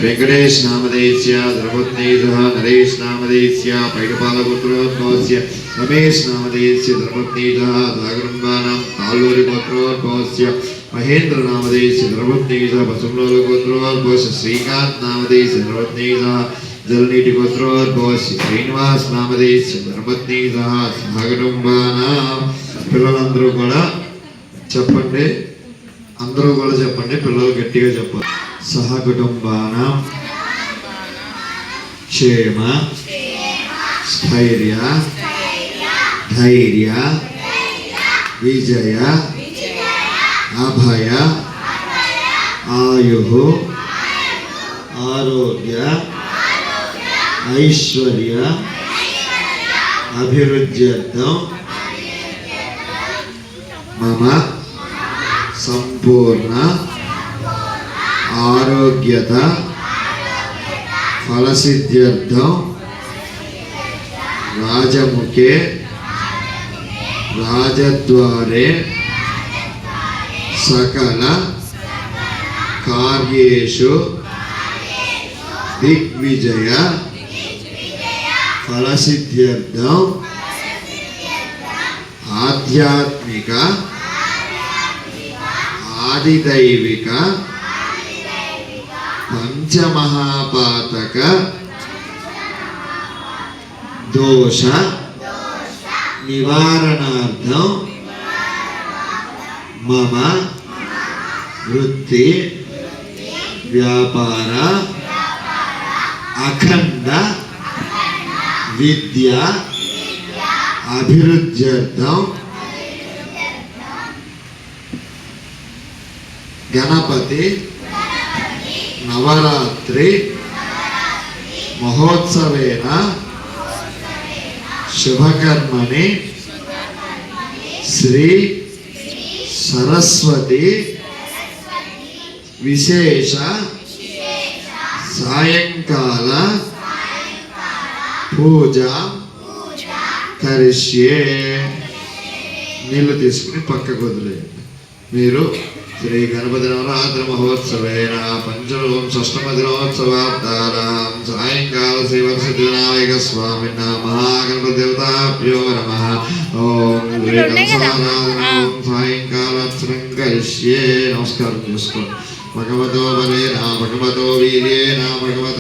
वेंकटेश नामधेयस्य धर्मपत्नीतः नरेश नामधेयस्य पैडपालपुत्रोद्भवस्य रमेश नामधेयस्य धर्मपत्नीतः दागरम्बानां ताल्लूरिपुत्रोद्भवस्य महेंद्र नामधेयस्य धर्मपत्नीतः पसुमलोलपुत्रोद्भवस्य श्रीकांत नामधेयस्य धर्मपत्नीतः जलनीटिपुत्रोद्भवस्य श्रीनिवास नामधेयस्य धर्मपत्नीतः सहकुटुंबानां పిల్లలందరూ కూడా చెప్పండి, అందరూ కూడా చెప్పండి, పిల్లలు గట్టిగా చెప్పండి. सहकुटुंबानां क्षेम स्थैर्य धैर्य विजय अभय आयुः आरोग्य ऐश्वर्य अभिवृद्ध्यर्थं मम संपूर्ण आरोग्यत फलसिद्ध्यर्थं राजमुखे राजद्वारे सकल कार्येषु दिग्विजय फलसिद्ध्यर्थं आध्यात्मिक आदिदैविक पंचमहापातक दोष निवारणार्थं मम वृत्ति व्यापार अखंड विद्या अभिवृद्ध्यर्थं गणपति नवरात्रि महोत्सवेन शुभकर्मणि श्री सरस्वती विशेष सायंकाल पूजा करिष्ये. नीళ్ళు తీసుకుని పక్కకు వదిలేయండి. మీరు श्री गणपति नवरात्र महोत्सवेन पंचम षष्ठम दिनोत्सवाब्दानां सायंकाल श्री वरसिद्धिविनायक स्वामिनः महागणपति देवताभ्यो नमः. ओम सायंकाल करिष्ये. नमस्कार చేసుకోండి. भगवतो बलेन भगवतो वीर्येण भगवतो